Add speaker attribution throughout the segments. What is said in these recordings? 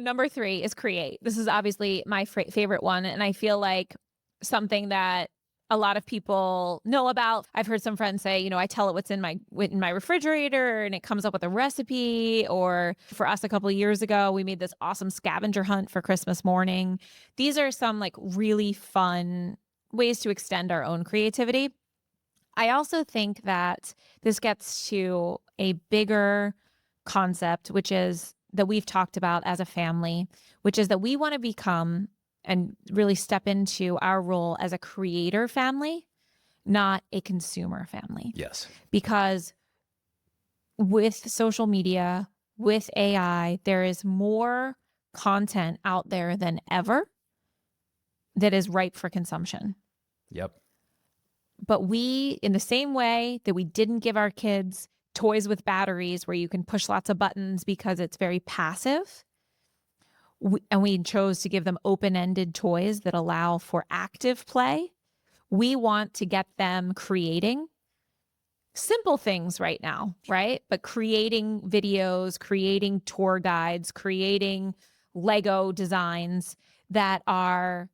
Speaker 1: Number 3 is create. This is obviously my favorite one. And I feel like something that a lot of people know about. I've heard some friends say, I tell it what's in my refrigerator and it comes up with a recipe. Or for us a couple of years ago, we made this awesome scavenger hunt for Christmas morning. These are some like really fun ways to extend our own creativity. I also think that this gets to a bigger concept, which is that we've talked about as a family, which is that we want to become and really step into our role as a creator family, not a consumer family.
Speaker 2: Yes.
Speaker 1: Because with social media, with AI, there is more content out there than ever that is ripe for consumption.
Speaker 2: Yep.
Speaker 1: But we, in the same way that we didn't give our kids toys with batteries where you can push lots of buttons because it's very passive, and we chose to give them open-ended toys that allow for active play, we want to get them creating simple things right now, right? But creating videos, creating tour guides, creating Lego designs that are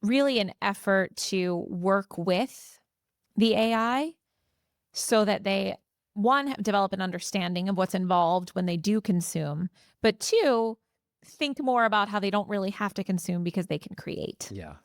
Speaker 1: really an effort to work with the AI so that they, one, develop an understanding of what's involved when they do consume, but two, think more about how they don't really have to consume because they can create.
Speaker 2: Yeah.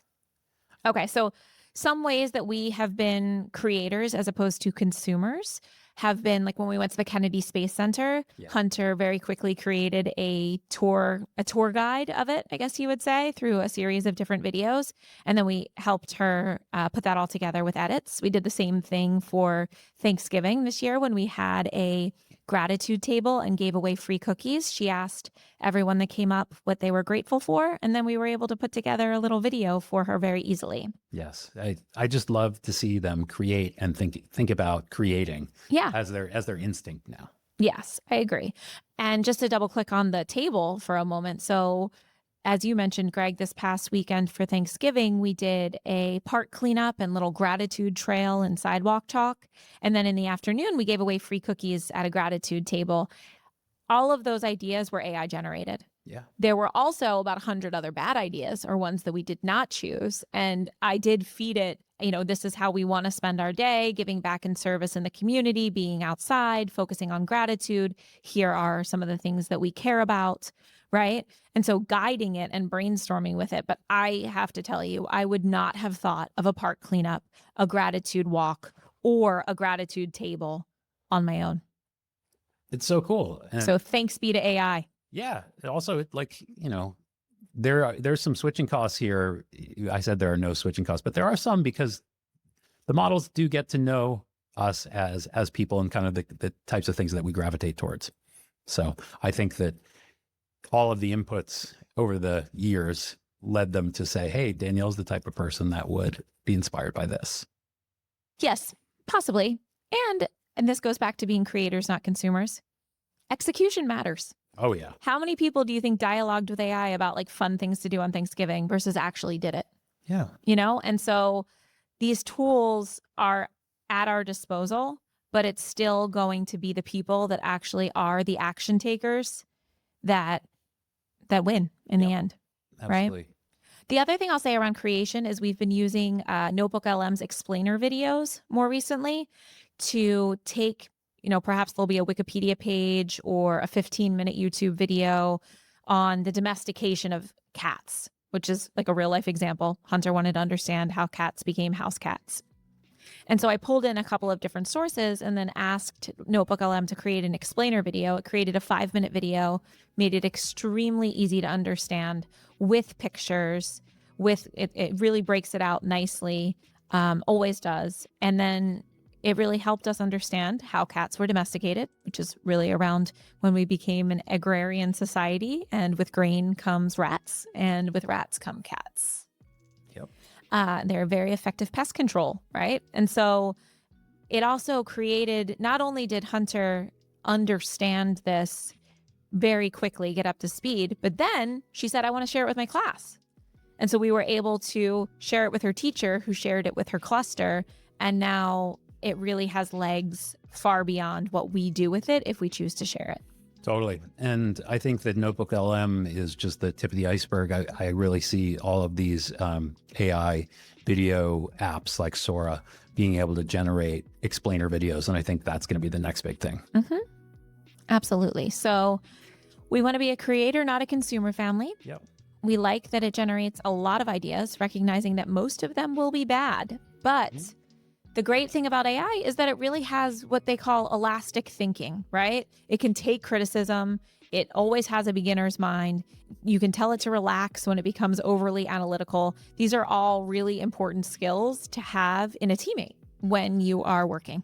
Speaker 1: Okay, so some ways that we have been creators as opposed to consumers have been like when we went to the Kennedy Space Center, Hunter very quickly created a tour guide of it, I guess you would say, through a series of different videos. And then we helped her put that all together with edits. We did the same thing for Thanksgiving this year when we had a gratitude table and gave away free cookies. She asked everyone that came up what they were grateful for, and then we were able to put together a little video for her very easily.
Speaker 2: Yes. I just love to see them create and think about creating as their instinct now.
Speaker 1: Yes, I agree. And just to double click on the table for a moment. So as you mentioned, Greg, this past weekend for Thanksgiving, we did a park cleanup and little gratitude trail and sidewalk talk. And then in the afternoon, we gave away free cookies at a gratitude table. All of those ideas were AI generated.
Speaker 2: Yeah.
Speaker 1: There were also about 100 other bad ideas or ones that we did not choose. And I did feed it, this is how we want to spend our day, giving back in service in the community, being outside, focusing on gratitude. Here are some of the things that we care about, right? And so guiding it and brainstorming with it. But I have to tell you, I would not have thought of a park cleanup, a gratitude walk, or a gratitude table on my own.
Speaker 2: It's so cool. And
Speaker 1: so thanks be to AI.
Speaker 2: Yeah. Also, there's some switching costs here. I said there are no switching costs, but there are some because the models do get to know us as people and kind of the types of things that we gravitate towards. So I think that all of the inputs over the years led them to say, hey, Danielle's the type of person that would be inspired by this.
Speaker 1: Yes, possibly. And this goes back to being creators, not consumers. Execution matters.
Speaker 2: Oh, yeah.
Speaker 1: How many people do you think dialogued with AI about like fun things to do on Thanksgiving versus actually did it?
Speaker 2: Yeah.
Speaker 1: And so these tools are at our disposal, but it's still going to be the people that actually are the action takers that win in the end.
Speaker 2: Absolutely.
Speaker 1: Right? The other thing I'll say around creation is we've been using NotebookLM's explainer videos more recently to take, perhaps there'll be a Wikipedia page or a 15-minute YouTube video on the domestication of cats, which is like a real life example. Hunter wanted to understand how cats became house cats. And so I pulled in a couple of different sources and then asked NotebookLM to create an explainer video. It created a 5-minute video, made it extremely easy to understand with pictures, it really breaks it out nicely, always does. And then it really helped us understand how cats were domesticated, which is really around when we became an agrarian society. And with grain comes rats, and with rats come cats.
Speaker 2: Yep.
Speaker 1: They're very effective pest control, right? And so it also created, not only did Hunter understand this very quickly, get up to speed, but then she said, I want to share it with my class. And so we were able to share it with her teacher, who shared it with her cluster. And now it really has legs far beyond what we do with it if we choose to share it.
Speaker 2: Totally. And I think that NotebookLM is just the tip of the iceberg. I really see all of these AI video apps like Sora being able to generate explainer videos. And I think that's going to be the next big thing.
Speaker 1: Hmm. Absolutely. So we want to be a creator, not a consumer family.
Speaker 2: Yep.
Speaker 1: We like that it generates a lot of ideas, recognizing that most of them will be bad. But the great thing about AI is that it really has what they call elastic thinking, right? It can take criticism. It always has a beginner's mind. You can tell it to relax when it becomes overly analytical. These are all really important skills to have in a teammate when you are working.